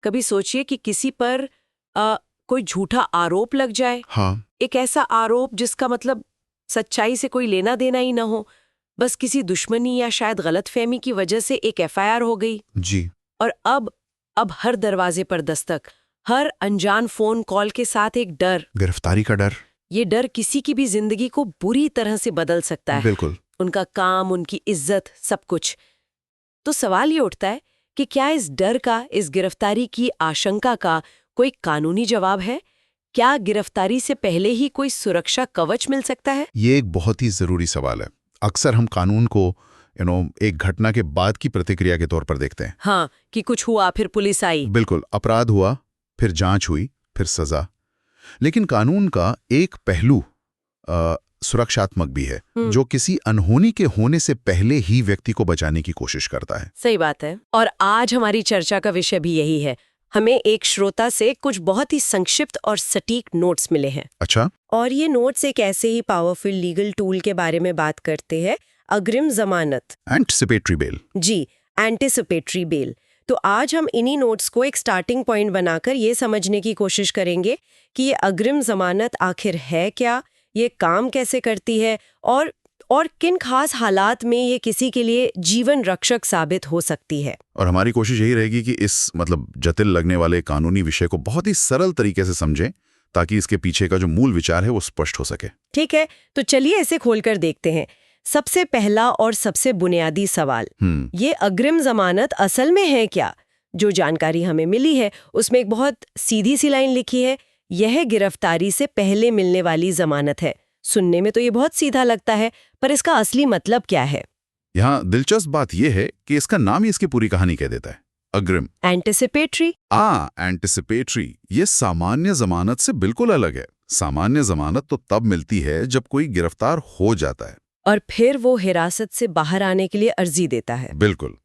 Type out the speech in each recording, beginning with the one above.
कभी सोचिए कि किसी पर कोई झूठा आरोप लग जाए। हाँ। एक ऐसा आरोप जिसका मतलब सच्चाई से कोई लेना देना ही ना हो, बस किसी दुश्मनी या शायद गलतफहमी की वजह से एक एफआईआर हो गई। जी। और अब हर दरवाजे पर दस्तक, हर अनजान फोन कॉल के साथ एक डर, गिरफ्तारी का डर। ये डर किसी की भी जिंदगी को बुरी तरह से बदल सकता है। बिल्कुल। उनका काम, उनकी इज्जत, सब कुछ। तो सवाल ये उठता है कि क्या इस डर का, इस गिरफ्तारी की आशंका का कोई कानूनी जवाब है? क्या गिरफ्तारी से पहले ही कोई सुरक्षा कवच मिल सकता है? ये एक बहुत ही जरूरी सवाल है। अक्सर हम कानून को एक घटना के बाद की प्रतिक्रिया के तौर पर देखते हैं। हाँ, कि कुछ हुआ फिर पुलिस आई। बिल्कुल, अपराध हुआ, फिर जांच हुई, फिर सजा। लेकिन कानून का एक पहलू सुरक्षात्मक भी है, जो किसी अनहोनी के होने से पहले ही व्यक्ति को बचाने की कोशिश करता है। सही बात है। और आज हमारी चर्चा का विषय भी यही है। हमें एक श्रोता से कुछ बहुत ही संक्षिप्त और सटीक नोट्स मिले हैं। अच्छा। और ये नोट्स एक ऐसे ही पावरफुल लीगल टूल के बारे में बात करते हैं, अग्रिम जमानत। Anticipatory bail. जी, एंटिसिपेटरी बेल। तो आज हम इन्हीं नोट्स को एक स्टार्टिंग पॉइंट बनाकर ये समझने की कोशिश करेंगे कि ये अग्रिम जमानत आखिर है क्या, ये काम कैसे करती है, और किन खास हालात में ये किसी के लिए जीवन रक्षक साबित हो सकती है। और हमारी कोशिश यही रहेगी कि इस जटिल लगने वाले कानूनी विषय को बहुत ही सरल तरीके से समझें, ताकि इसके पीछे का जो मूल विचार है वो स्पष्ट हो सके। ठीक है, तो चलिए इसे खोलकर देखते हैं। सबसे पहला और सबसे बुनियादी सवाल, ये अग्रिम जमानत असल में है क्या? जो जानकारी हमें मिली है उसमें एक बहुत सीधी सी लाइन लिखी है, यह गिरफ्तारी से पहले मिलने वाली जमानत है। सुनने में तो ये बहुत सीधा लगता है, पर इसका असली मतलब क्या है? यहाँ दिलचस्प बात यह है कि इसका नाम ही इसकी पूरी कहानी कह देता है, अग्रिम। एंटिसिपेटरी। एंटिसिपेटरी, ये सामान्य जमानत से बिल्कुल अलग है। सामान्य जमानत तो तब मिलती है जब कोई गिरफ्तार हो जाता है और फिर वो हिरासत से बाहर आने के लिए अर्जी देता है। बिल्कुल,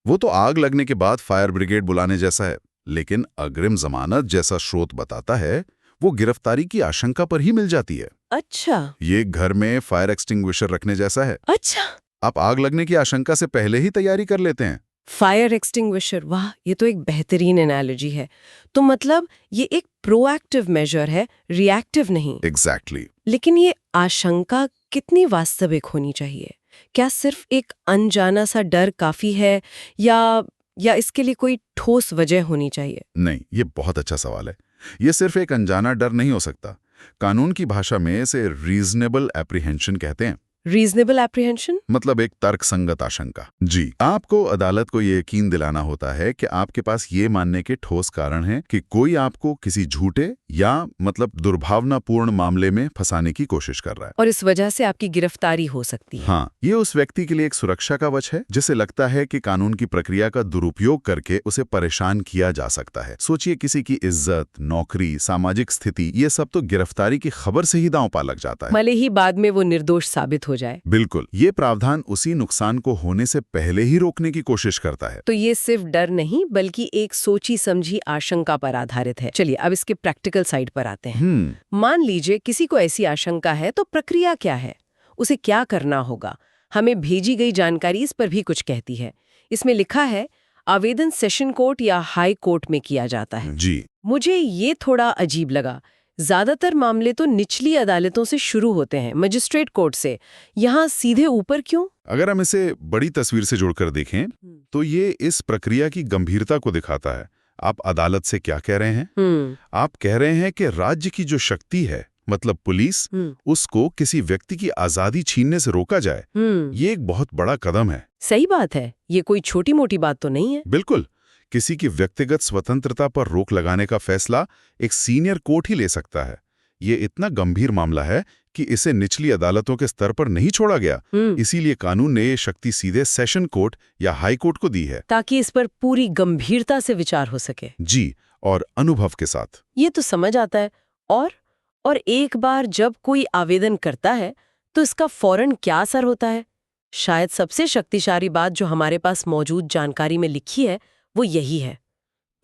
वो तो आग लगने के बाद फायर ब्रिगेड बुलाने जैसा है। लेकिन अग्रिम जमानत, जैसा स्रोत बताता है, वो गिरफ्तारी की आशंका पर ही मिल जाती है। अच्छा। ये घर में फायर एक्सटिंग्विशर रखने जैसा है। अच्छा, आप आग लगने की आशंका से पहले ही तैयारी कर लेते हैं। फायर एक्सटिंग्विशर, वाह, ये तो एक बेहतरीन एनालॉजी है। तो मतलब ये एक प्रोएक्टिव मेजर है, रिएक्टिव नहीं। एग्जैक्टली। लेकिन ये आशंका कितनी वास्तविक होनी चाहिए? क्या सिर्फ एक अनजाना सा डर काफी है, या इसके लिए कोई ठोस वजह होनी चाहिए? नहीं, ये बहुत अच्छा सवाल है। ये सिर्फ एक अनजाना डर नहीं हो सकता। कानून की भाषा में इसे रीजनेबल एप्रीहेंशन कहते हैं। रीजनेबल एप्रीहेंशन मतलब एक तर्कसंगत आशंका। जी, आपको अदालत को ये यकीन दिलाना होता है कि आपके पास ये मानने के ठोस कारण हैं कि कोई आपको किसी झूठे या दुर्भावनापूर्ण मामले में फंसाने की कोशिश कर रहा है, और इस वजह से आपकी गिरफ्तारी हो सकती है। हाँ, ये उस व्यक्ति के लिए एक सुरक्षा कवच है जिसे लगता है कि कानून की प्रक्रिया का दुरुपयोग करके उसे परेशान किया जा सकता है। सोचिए, किसी की इज्जत, नौकरी, सामाजिक स्थिति, ये सब तो गिरफ्तारी की खबर से ही दांव पा लग जाता है, भले ही बाद में वो निर्दोष साबित हो जाए। बिल्कुल, ये प्रावधान उसी नुकसान को होने से पहले ही रोकने की कोशिश करता है। तो ये सिर्फ डर नहीं, बल्कि एक सोची समझी आशंका पर आधारित है। चलिए अब इसके प्रैक्टिकल साइड पर आते हैं। मान लीजिए किसी को ऐसी आशंका है, तो प्रक्रिया क्या है? उसे क्या करना होगा? हमें भेजी गई जानकारी इस पर भी कुछ कहती है। इसमें लिखा है, आवेदन सेशन कोर्ट या हाई कोर्ट में किया जाता है। जी। मुझे ये थोड़ा अजीब लगा। ज्यादातर मामले तो निचली अदालतों से शुरू होते हैं, मजिस्ट्रेट कोर्ट से। यहाँ सीधे ऊपर क्यों? अगर हम इसे बड़ी तस्वीर से जोड़कर देखें तो ये इस प्रक्रिया की गंभीरता को दिखाता है। आप अदालत से क्या कह रहे हैं? आप कह रहे हैं कि राज्य की जो शक्ति है, मतलब पुलिस, उसको किसी व्यक्ति की आजादी छीनने से रोका जाए। ये एक बहुत बड़ा कदम है। सही बात है, ये कोई छोटी मोटी बात तो नहीं है। बिल्कुल, किसी की व्यक्तिगत स्वतंत्रता पर रोक लगाने का फैसला एक सीनियर कोर्ट ही ले सकता है। ये इतना गंभीर मामला है कि इसे निचली अदालतों के स्तर पर नहीं छोड़ा गया। इसीलिए कानून ने ये शक्ति सीधे सेशन कोर्ट या हाई कोर्ट को दी है, ताकि इस पर पूरी गंभीरता से विचार हो सके। जी, और अनुभव के साथ। ये तो समझ आता है। और एक बार जब कोई आवेदन करता है तो इसका फौरन क्या असर होता है? शायद सबसे शक्तिशाली बात जो हमारे पास मौजूद जानकारी में लिखी है वो यही है,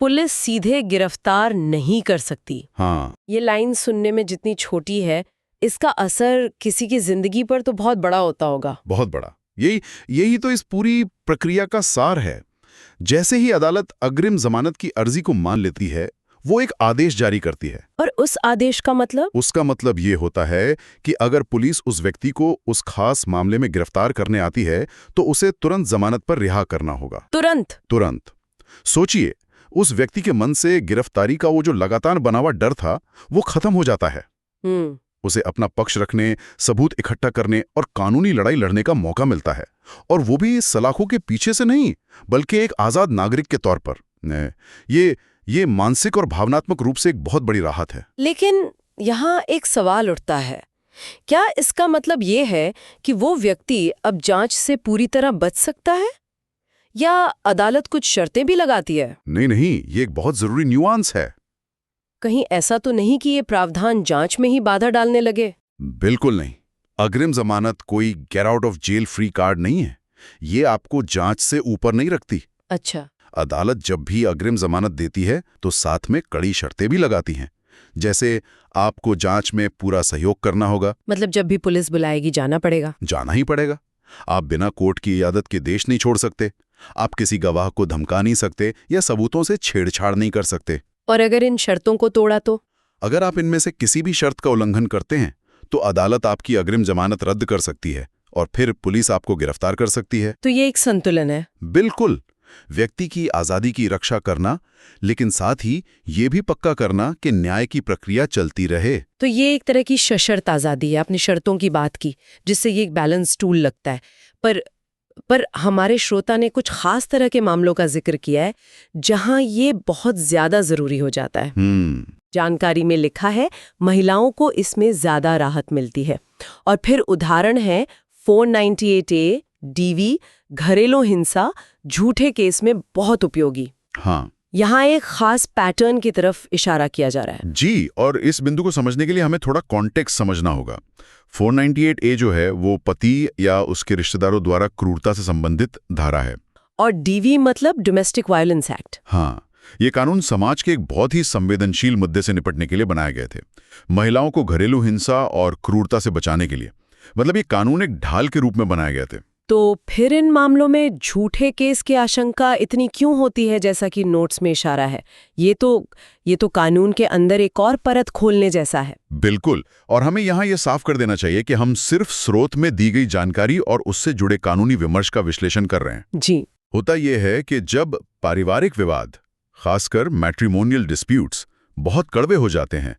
पुलिस सीधे गिरफ्तार नहीं कर सकती। हाँ। ये लाइन सुनने में जितनी छोटी है, इसका असर किसी की जिंदगी पर तो बहुत बड़ा होता होगा। बहुत बड़ा। यही तो इस पूरी प्रक्रिया का सार है। जैसे ही अदालत अग्रिम जमानत की अर्जी को मान लेती है, वो एक आदेश जारी करती है। और उस आदेश का मतलब? उसका मतलब ये होता है कि अगर पुलिस उस व्यक्ति को उस खास मामले में गिरफ्तार करने आती है तो उसे तुरंत जमानत पर रिहा करना होगा। तुरंत। सोचिए, उस व्यक्ति के मन से गिरफ्तारी का वो जो लगातार बना हुआ डर था, वो खत्म हो जाता है। उसे अपना पक्ष रखने, सबूत इकट्ठा करने और कानूनी लड़ाई लड़ने का मौका मिलता है, और वो भी सलाखों के पीछे से नहीं, बल्कि एक आजाद नागरिक के तौर पर। ये मानसिक और भावनात्मक रूप से एक बहुत बड़ी राहत है। लेकिन यहाँ एक सवाल उठता है, क्या इसका मतलब ये है कि वो व्यक्ति अब जांच से पूरी तरह बच सकता है, या अदालत कुछ शर्तें भी लगाती है? नहीं, ये एक बहुत जरूरी न्यूआंस है। कहीं ऐसा तो नहीं कि ये प्रावधान जांच में ही बाधा डालने लगे? बिल्कुल नहीं। अग्रिम जमानत कोई get out of jail free card नहीं है। ये आपको जांच से ऊपर नहीं रखती। अच्छा। अदालत जब भी अग्रिम जमानत देती है तो साथ में कड़ी शर्तें भी लगाती हैं, जैसे आपको जांच में पूरा सहयोग करना होगा। मतलब जब भी पुलिस बुलाएगी जाना पड़ेगा? जाना ही पड़ेगा। आप बिना कोर्ट की इजाजत के देश नहीं छोड़ सकते। आप किसी गवाह को धमका नहीं सकते या सबूतों से छेड़छाड़ नहीं कर सकते। और अगर इन शर्तों को तोड़ा तो? अगर आप इनमें से किसी भी शर्त का उल्लंघन करते हैं तो अदालत आपकी अग्रिम जमानत रद्द कर सकती है और फिर पुलिस आपको गिरफ्तार कर सकती है। तो ये एक संतुलन है। बिल्कुल। व्यक्ति की आजादी की रक्षा करना, लेकिन साथ ही ये भी पक्का करना कि न्याय की प्रक्रिया चलती रहे। तो ये एक तरह की सशर्त आजादी है। आपने शर्तों की बात की, जिससे ये एक बैलेंस टूल लगता है। पर हमारे श्रोता ने कुछ खास तरह के मामलों का जिक्र किया है जहां ये बहुत ज्यादा जरूरी हो जाता है। जानकारी में लिखा है महिलाओं को इसमें ज्यादा राहत मिलती है। और फिर उदाहरण है 498A DV, घरेलू हिंसा, झूठे केस में बहुत उपयोगी। हाँ, यहाँ एक खास पैटर्न की तरफ इशारा किया जा रहा है। जी, और इस बिंदु को समझने के लिए हमें थोड़ा कॉन्टेक्स्ट समझना होगा। 498A जो है वो पति या उसके रिश्तेदारों द्वारा क्रूरता से संबंधित धारा है। और DV मतलब डोमेस्टिक वायलेंस एक्ट। हाँ, ये कानून समाज के एक बहुत ही संवेदनशील मुद्दे से निपटने के लिए बनाए गए थे, महिलाओं को घरेलू हिंसा और क्रूरता से बचाने के लिए। मतलब ये कानून एक ढाल के रूप में बनाए गए थे। तो फिर इन मामलों में झूठे केस की आशंका इतनी क्यों होती है, जैसा कि नोट्स में इशारा है? ये तो कानून के अंदर एक और परत खोलने जैसा है। बिल्कुल, और हमें यहाँ ये साफ कर देना चाहिए कि हम सिर्फ स्रोत में दी गई जानकारी और उससे जुड़े कानूनी विमर्श का विश्लेषण कर रहे हैं। जी। होता यह है कि जब पारिवारिक विवाद, खासकर मैट्रिमोनियल डिस्प्यूट्स, बहुत कड़वे हो जाते हैं,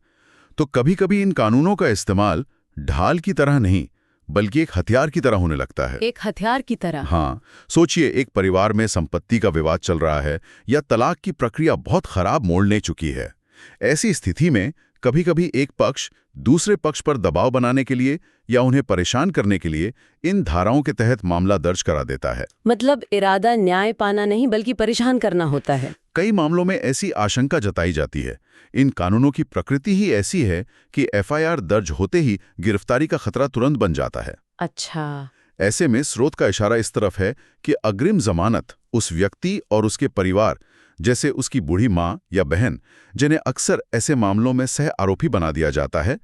तो कभी-कभी इन कानूनों का इस्तेमाल ढाल की तरह नहीं, बल्कि एक हथियार की तरह होने लगता है। एक हथियार की तरह? हाँ, सोचिए, एक परिवार में संपत्ति का विवाद चल रहा है या तलाक की प्रक्रिया बहुत खराब मोड़ ले चुकी है। ऐसी स्थिति में कभी-कभी एक पक्ष दूसरे पक्ष पर दबाव बनाने के लिए या उन्हें परेशान करने के लिए इन धाराओं के तहत मामला दर्ज करा देता है। मतलब इरादा न्याय पाना नहीं, बल्कि परेशान करना होता है। कई मामलों में ऐसी आशंका जताई जाती है। इन कानूनों की प्रकृति ही ऐसी है कि FIR दर्ज होते ही गिरफ्तारी का खतरा तुरंत बन जाता है। अच्छा। ऐसे में स्रोत का इशारा इस तरफ है कि अग्रिम जमानत उस व्यक्ति और उसके परिवार, जैसे उसकी बूढ़ी माँ या बहन, जिन्हें अक्सर ऐसे मामलों में सह आरोपी बना दिया जाता है,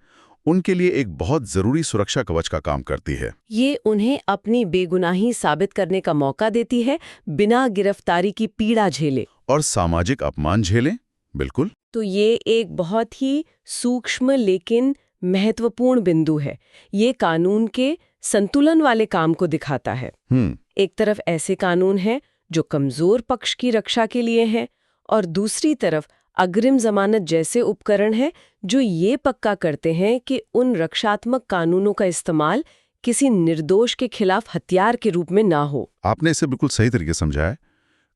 उनके लिए एक बहुत जरूरी सुरक्षा कवच का काम करती है। ये उन्हें अपनी बेगुनाही साबित करने का मौका देती है, बिना गिरफ्तारी की पीड़ा झेले और सामाजिक अपमान झेलें। बिल्कुल। तो ये एक बहुत ही सूक्ष्म लेकिन महत्वपूर्ण बिंदु है। ये कानून के संतुलन वाले काम को दिखाता है। एक तरफ ऐसे कानून हैं जो कमजोर पक्ष की रक्षा के लिए हैं, और दूसरी तरफ अग्रिम जमानत जैसे उपकरण हैं जो ये पक्का करते हैं कि उन रक्षात्मक कानूनों का इस्तेमाल किसी निर्दोष के खिलाफ हथियार के रूप में ना हो। आपने इसे बिल्कुल सही तरीके समझा है।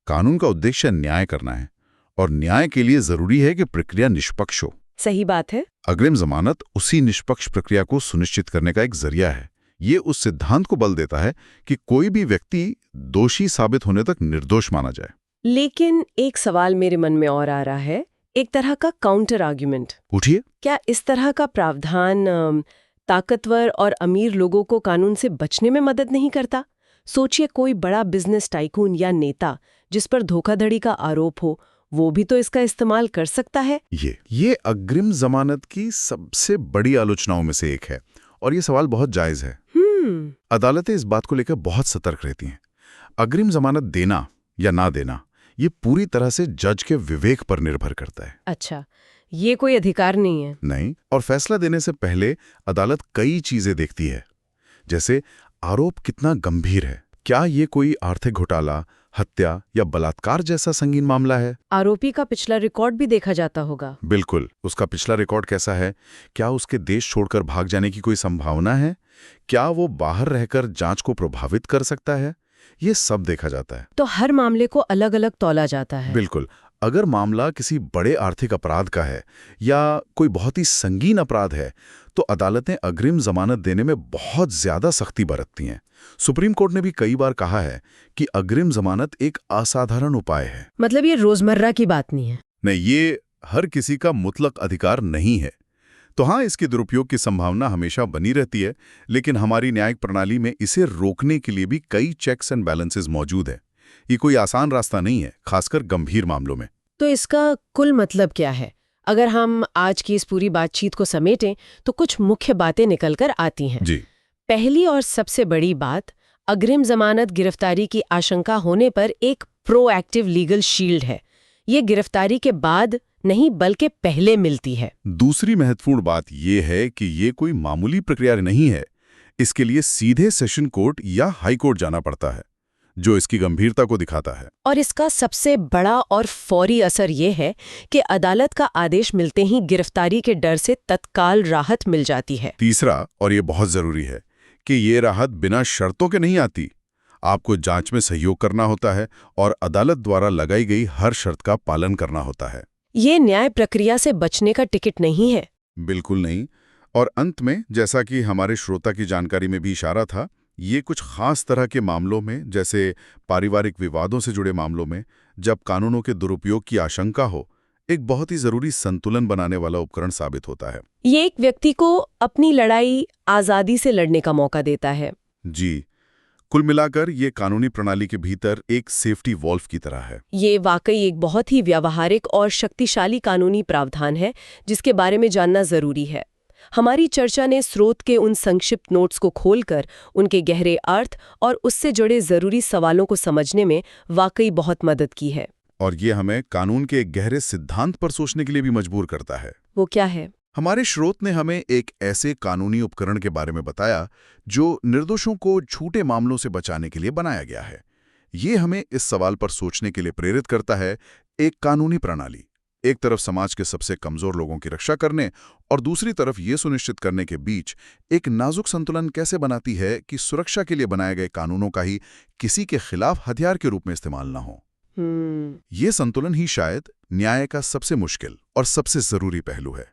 कानून का उद्देश्य न्याय करना है, और न्याय के लिए जरूरी है कि प्रक्रिया निष्पक्ष हो। सही बात है। अग्रिम जमानत उसी निष्पक्ष प्रक्रिया को सुनिश्चित करने का एक जरिया है। ये उस सिद्धांत को बल देता है कि कोई भी व्यक्ति दोषी साबित होने तक निर्दोष माना जाए। लेकिन एक सवाल मेरे मन में और आ रहा है, एक तरह का काउंटर आर्ग्यूमेंट। पूछिए। क्या इस तरह का प्रावधान ताकतवर और अमीर लोगों को कानून से बचने में मदद नहीं करता? सोचिए, कोई बड़ा बिजनेस टाइकून या नेता जिस पर धोखाधड़ी का आरोप हो, वो भी तो इसका इस्तेमाल कर सकता है। ये अग्रिम जमानत की सबसे बड़ी आलोचनाओं में से एक है, और ये सवाल बहुत जायज है। अदालतें इस बात को लेकर बहुत सतर्क रहती हैं। अग्रिम जमानत देना या ना देना, ये पूरी तरह से जज के विवेक पर निर्भर करता है। अच्छा, ये कोई अधिकार नहीं है? नहीं, और फैसला देने से पहले अदालत कई चीजें देखती है, जैसे आरोप कितना गंभीर है, क्या ये कोई आर्थिक घोटाला, हत्या या बलात्कार जैसा संगीन मामला है। आरोपी का पिछला रिकॉर्ड भी देखा जाता होगा। बिल्कुल, उसका पिछला रिकॉर्ड कैसा है, क्या उसके देश छोड़कर भाग जाने की कोई संभावना है, क्या वो बाहर रहकर जांच को प्रभावित कर सकता है, ये सब देखा जाता है। तो हर मामले को अलग अलग तौला जाता है। बिल्कुल, अगर मामला किसी बड़े आर्थिक अपराध का है या कोई बहुत ही संगीन अपराध है तो अदालतें अग्रिम जमानत देने में बहुत ज्यादा सख्ती बरतती हैं। सुप्रीम कोर्ट ने भी कई बार कहा है कि अग्रिम जमानत एक असाधारण उपाय है। मतलब ये रोजमर्रा की बात नहीं है? नहीं, ये हर किसी का मुतलक अधिकार नहीं है। तो हाँ, इसके दुरुपयोग की संभावना हमेशा बनी रहती है, लेकिन हमारी न्यायिक प्रणाली में इसे रोकने के लिए भी कई चेक्स एंड बैलेंसेस मौजूद है। ये कोई आसान रास्ता नहीं है, खासकर गंभीर मामलों में। तो इसका कुल मतलब क्या है? अगर हम आज की इस पूरी बातचीत को समेटें तो कुछ मुख्य बातें निकलकर आती हैं। जी। पहली और सबसे बड़ी बात, अग्रिम जमानत गिरफ्तारी की आशंका होने पर एक प्रोएक्टिव लीगल शील्ड है। ये गिरफ्तारी के बाद नहीं बल्कि पहले मिलती है। दूसरी महत्वपूर्ण बात यह है कि ये कोई मामूली प्रक्रिया नहीं है। इसके लिए सीधे सेशन कोर्ट या हाई कोर्ट जाना पड़ता है, जो इसकी गंभीरता को दिखाता है। और इसका सबसे बड़ा और फौरी असर ये है कि अदालत का आदेश मिलते ही गिरफ्तारी के डर से तत्काल राहत मिल जाती है। तीसरा, और ये बहुत जरूरी है, कि ये राहत बिना शर्तों के नहीं आती। आपको जांच में सहयोग करना होता है और अदालत द्वारा लगाई गई हर शर्त का पालन करना होता है। ये न्याय प्रक्रिया से बचने का टिकट नहीं है। बिल्कुल नहीं। और अंत में, जैसा कि हमारे श्रोता की जानकारी में भी इशारा था, ये कुछ खास तरह के मामलों में, जैसे पारिवारिक विवादों से जुड़े मामलों में, जब कानूनों के दुरुपयोग की आशंका हो, एक बहुत ही जरूरी संतुलन बनाने वाला उपकरण साबित होता है। ये एक व्यक्ति को अपनी लड़ाई आजादी से लड़ने का मौका देता है। जी, कुल मिलाकर ये कानूनी प्रणाली के भीतर एक सेफ्टी वॉल्व की तरह है। ये वाकई एक बहुत ही व्यावहारिक और शक्तिशाली कानूनी प्रावधान है जिसके बारे में जानना जरूरी है। हमारी चर्चा ने स्रोत के उन संक्षिप्त नोट्स को खोलकर उनके गहरे अर्थ और उससे जुड़े जरूरी सवालों को समझने में वाकई बहुत मदद की है। और ये हमें कानून के एक गहरे सिद्धांत पर सोचने के लिए भी मजबूर करता है। वो क्या है? हमारे स्रोत ने हमें एक ऐसे कानूनी उपकरण के बारे में बताया जो निर्दोषों को झूठे मामलों से बचाने के लिए बनाया गया है। ये हमें इस सवाल पर सोचने के लिए प्रेरित करता है, एक कानूनी प्रणाली एक तरफ समाज के सबसे कमजोर लोगों की रक्षा करने और दूसरी तरफ ये सुनिश्चित करने के बीच एक नाजुक संतुलन कैसे बनाती है कि सुरक्षा के लिए बनाए गए कानूनों का ही किसी के खिलाफ हथियार के रूप में इस्तेमाल ना हो। ये संतुलन ही शायद न्याय का सबसे मुश्किल और सबसे जरूरी पहलू है।